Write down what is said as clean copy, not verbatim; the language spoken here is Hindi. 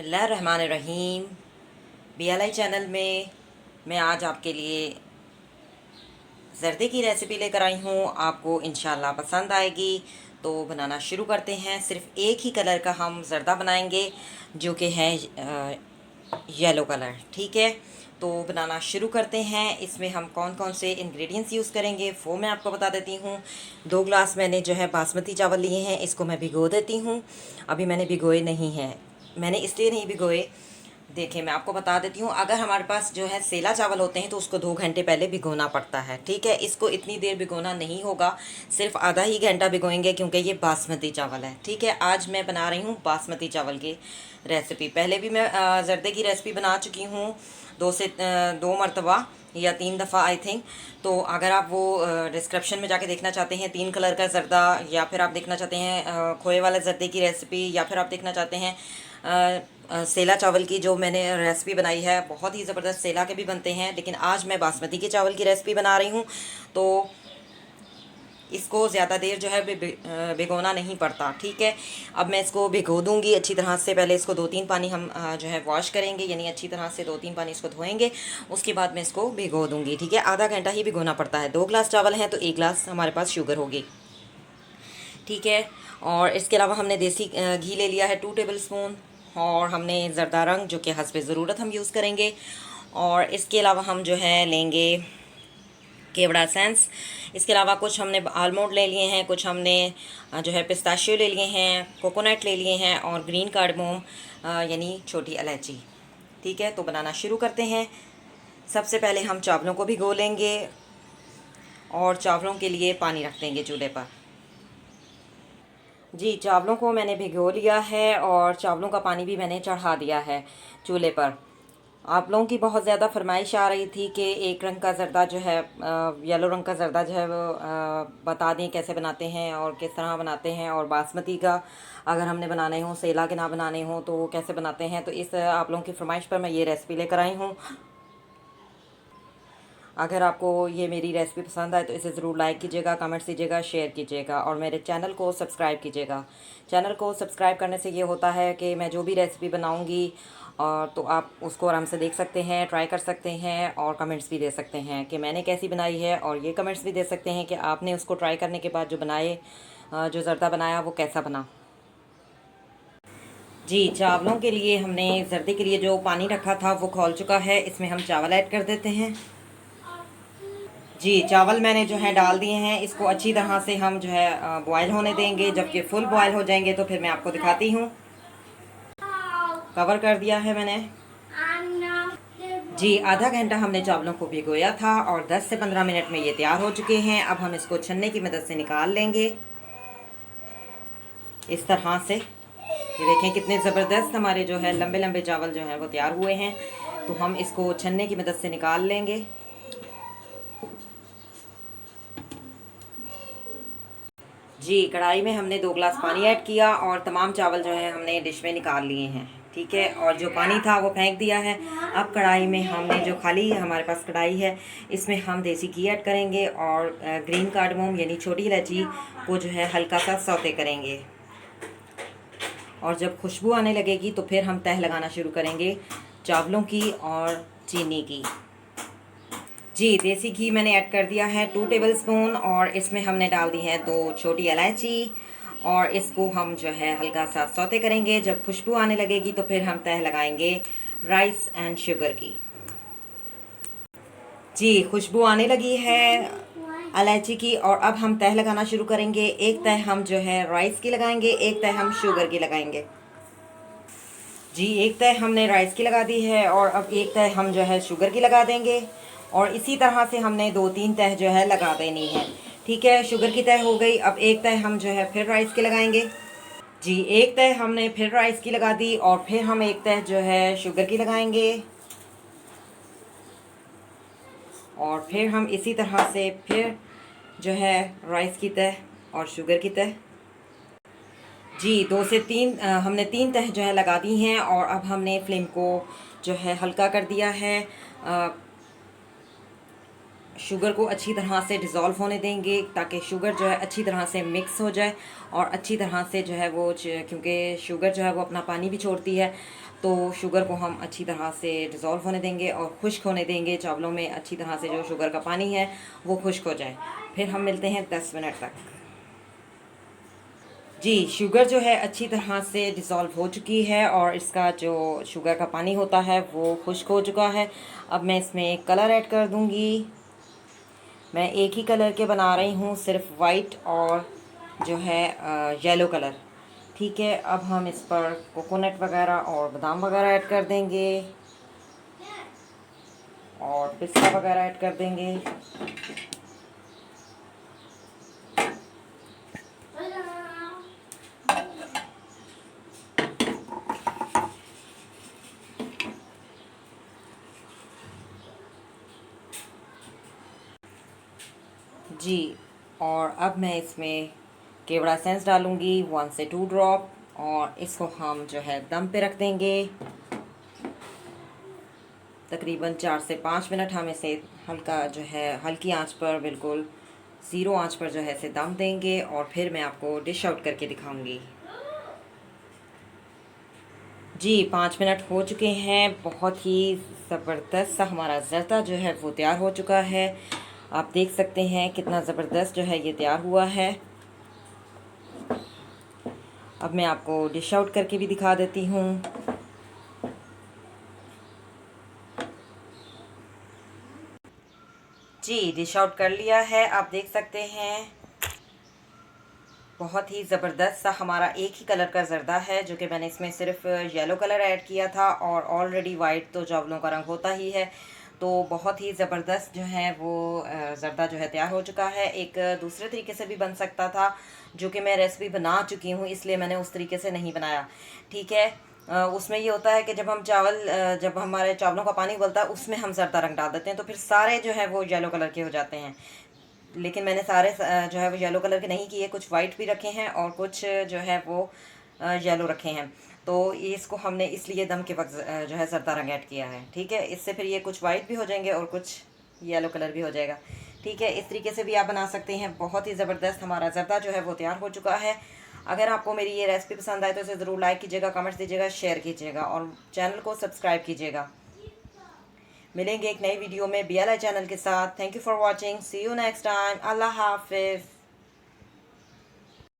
बिस्मिल्लाहिर्रहमानिर्रहीम। BLI चैनल में मैं आज आपके लिए ज़र्दे की रेसिपी लेकर आई हूँ। आपको इंशाल्लाह पसंद आएगी। तो बनाना शुरू करते हैं। सिर्फ़ एक ही कलर का हम ज़र्दा बनाएंगे जो कि है येलो कलर। ठीक है, तो बनाना शुरू करते हैं। इसमें हम कौन कौन से इंग्रेडिएंट्स यूज़ करेंगे वो मैं आपको बता देती हूँ। 2 ग्लास मैंने जो है बासमती चावल लिए हैं, इसको मैं भिगो देती हूँ। अभी मैंने भिगोए नहीं हैं, मैंने इसलिए नहीं भिगोए, देखिए मैं आपको बता देती हूँ। अगर हमारे पास जो है सेला चावल होते हैं तो उसको 2 घंटे पहले भिगोना पड़ता है। ठीक है, इसको इतनी देर भिगोना नहीं होगा, सिर्फ आधा ही घंटा भिगोएंगे क्योंकि ये बासमती चावल है। ठीक है, आज मैं बना रही हूँ बासमती चावल की रेसिपी। पहले भी मैं ज़र्दे की रेसिपी बना चुकी हूँ 2 मरतबा या 3 दफ़ा आई थिंक। तो अगर आप वो डिस्क्रिप्शन में जाके देखना चाहते हैं 3 कलर का ज़र्दा, या फिर आप देखना चाहते हैं खोए वाले ज़र्दे की रेसिपी, या फिर आप देखना चाहते हैं सेला चावल की जो मैंने रेसिपी बनाई है, बहुत ही ज़बरदस्त सेला के भी बनते हैं, लेकिन आज मैं बासमती के चावल की रेसिपी बना रही हूँ। तो इसको ज़्यादा देर जो है भिगोना नहीं पड़ता। ठीक है, अब मैं इसको भिगो दूँगी अच्छी तरह से। पहले इसको 2-3 पानी हम जो है वॉश करेंगे, यानी अच्छी तरह से 2-3 पानी इसको धोएंगे, उसके बाद मैं इसको भिगो दूँगी। ठीक है, आधा घंटा ही भिगोना पड़ता है। 2 ग्लास चावल हैं तो 1 ग्लास हमारे पास शुगर होगी। ठीक है, और इसके अलावा हमने देसी घी ले लिया है 2 टेबल स्पून, और हमने ज़रदा रंग जो कि हस्बे ज़रूरत हम यूज़ करेंगे। और इसके अलावा हम जो है लेंगे केवड़ा एसेंस। इसके अलावा कुछ हमने आलमंड ले लिए हैं, कुछ हमने जो है पिस्ताशियो ले लिए हैं, कोकोनट ले लिए हैं, और ग्रीन कार्डमोम यानी छोटी इलायची। ठीक है, तो बनाना शुरू करते हैं। सबसे पहले हम चावलों को भिगो लेंगे और चावलों के लिए पानी रख देंगे चूल्हे पर। जी, चावलों को मैंने भिगो लिया है और चावलों का पानी भी मैंने चढ़ा दिया है चूल्हे पर। आप लोगों की बहुत ज़्यादा फरमाइश आ रही थी कि एक रंग का ज़र्दा जो है येलो रंग का ज़र्दा जो है वो बता दें कैसे बनाते हैं और किस तरह बनाते हैं, और बासमती का अगर हमने बनाने हो, सेला के ना बनाने हो तो वो कैसे बनाते हैं। तो इस आप लोगों की फरमाइश पर मैं ये रेसिपी लेकर आई हूँ। अगर आपको ये मेरी रेसिपी पसंद आए तो इसे ज़रूर लाइक कीजिएगा, कमेंट्स कीजिएगा, शेयर कीजिएगा, और मेरे चैनल को सब्सक्राइब कीजिएगा। चैनल को सब्सक्राइब करने से ये होता है कि मैं जो भी रेसिपी बनाऊंगी और तो आप उसको आराम से देख सकते हैं, ट्राई कर सकते हैं, और कमेंट्स भी दे सकते हैं कि मैंने कैसी बनाई है, और ये कमेंट्स भी दे सकते हैं कि आपने उसको ट्राई करने के बाद जो बनाए जो ज़र्दा बनाया वो कैसा बना। जी, चावलों के लिए हमने ज़र्दे के लिए जो पानी रखा था वो खौल चुका है, इसमें हम चावल ऐड कर देते हैं। जी, चावल मैंने जो है डाल दिए हैं। इसको अच्छी तरह से हम जो है बॉयल होने देंगे। जबकि फुल बॉयल हो जाएंगे तो फिर मैं आपको दिखाती हूँ। कवर कर दिया है मैंने। जी, आधा घंटा हमने चावलों को भिगोया था और 10 से 15 मिनट में ये तैयार हो चुके हैं। अब हम इसको छन्ने की मदद से निकाल लेंगे इस तरह से। ये देखें कितने ज़बरदस्त हमारे जो है लंबे लंबे चावल जो हैं वो तैयार हुए हैं। तो हम इसको छन्ने की मदद से निकाल लेंगे। जी, कढ़ाई में हमने 2 ग्लास पानी ऐड किया और तमाम चावल जो है हमने डिश में निकाल लिए हैं। ठीक है, और जो पानी था वो फेंक दिया है। अब कढ़ाई में हमने जो खाली हमारे पास कढ़ाई है इसमें हम देसी घी ऐड करेंगे और ग्रीन कार्डमोम यानी छोटी इलायची को जो है हल्का सा सौते करेंगे। और जब खुशबू आने लगेगी तो फिर हम तह लगाना शुरू करेंगे चावलों की और चीनी की। जी, देसी घी मैंने ऐड कर दिया है 2 टेबल स्पून, और इसमें हमने डाल दी है 2 छोटी इलायची, और इसको हम जो है हल्का सा सौते करेंगे। जब खुशबू आने लगेगी तो फिर हम तह लगाएंगे राइस एंड शुगर की। जी, खुशबू आने लगी है इलायची की, और अब हम तह लगाना शुरू करेंगे। एक तह हम जो है राइस की लगाएंगे, एक तह हम शुगर की लगाएंगे। जी, एक तह हमने राइस की लगा दी है और अब एक तह हम जो है शुगर की लगा देंगे, और इसी तरह से हमने 2-3 तह जो है लगा देनी है। ठीक है, शुगर की तह हो गई। अब एक तह हम जो है फिर राइस की लगाएंगे। जी, एक तह हमने फिर राइस की लगा दी, और फिर हम एक तह जो है शुगर की लगाएंगे, और फिर हम इसी तरह से फिर जो है राइस की तह और शुगर की तह। जी, 2 से 3 हमने 3 तह जो है लगा दी हैं, और अब हमने फ्लेम को जो है हल्का कर दिया है। शुगर को अच्छी तरह से डिज़ोल्व होने देंगे ताकि शुगर जो है अच्छी तरह से मिक्स हो जाए, और अच्छी तरह से जो है वो क्योंकि शुगर जो है वो अपना पानी भी छोड़ती है, तो शुगर को हम अच्छी तरह से डिज़ोल्व होने देंगे और खुश्क होने देंगे। चावलों में अच्छी तरह से जो शुगर का पानी है वो खुश्क हो जाए। फिर हम मिलते हैं 10 मिनट तक। जी, शुगर जो है अच्छी तरह से डिज़ोल्व हो चुकी है और इसका जो शुगर का पानी होता है वो खुश्क हो चुका है। अब मैं इसमें कलर ऐड कर दूंगी। मैं एक ही कलर के बना रही हूँ, सिर्फ वाइट और जो है येलो कलर। ठीक है, अब हम इस पर कोकोनट वगैरह और बादाम वगैरह ऐड कर देंगे और पिस्ता वगैरह ऐड कर देंगे। जी, और अब मैं इसमें केवड़ा एसेंस डालूँगी 1 से 2 ड्रॉप और इसको हम जो है दम पे रख देंगे। तकरीबन 4 से 5 मिनट हम इसे हल्का जो है हल्की आंच पर, बिल्कुल ज़ीरो आंच पर जो है इसे दम देंगे और फिर मैं आपको डिश आउट करके दिखाऊंगी। जी, 5 मिनट हो चुके हैं। बहुत ही ज़बरदस्त सा हमारा ज़र्दा जो है वो तैयार हो चुका है। आप देख सकते हैं कितना ज़बरदस्त जो है ये तैयार हुआ है। अब मैं आपको डिश आउट करके भी दिखा देती हूँ। जी, डिश आउट कर लिया है, आप देख सकते हैं। बहुत ही ज़बरदस्त सा हमारा एक ही कलर का ज़र्दा है, जो कि मैंने इसमें सिर्फ येलो कलर ऐड किया था और ऑलरेडी वाइट तो चावलों का रंग होता ही है। तो बहुत ही ज़बरदस्त जो है वो ज़र्दा जो है तैयार हो चुका है। एक दूसरे तरीके से भी बन सकता था, जो कि मैं रेसिपी बना चुकी हूँ, इसलिए मैंने उस तरीके से नहीं बनाया। ठीक है, उसमें ये होता है कि जब हम जब हमारे चावलों का पानी उबलता है उसमें हम ज़र्दा रंग डाल देते हैं, तो फिर सारे जो है वो येलो कलर के हो जाते हैं। लेकिन मैंने सारे जो है वो येलो कलर के नहीं किए, कुछ वाइट भी रखे हैं और कुछ जो है वो येलो रखे हैं। तो इसको हमने इसलिए दम के वक्त जो है ज़रदा रंग ऐड किया है। ठीक है, इससे फिर ये कुछ वाइट भी हो जाएंगे और कुछ येलो कलर भी हो जाएगा। ठीक है, इस तरीके से भी आप बना सकते हैं। बहुत ही ज़बरदस्त हमारा ज़रदा जो है वो तैयार हो चुका है। अगर आपको मेरी ये रेसिपी पसंद आए तो इसे ज़रूर लाइक कीजिएगा, कमेंट्स दीजिएगा, शेयर कीजिएगा और चैनल को सब्सक्राइब कीजिएगा। मिलेंगे एक नई वीडियो में BLI चैनल के साथ। Thank you for watching, see you next time, अल्लाह हाफिज़।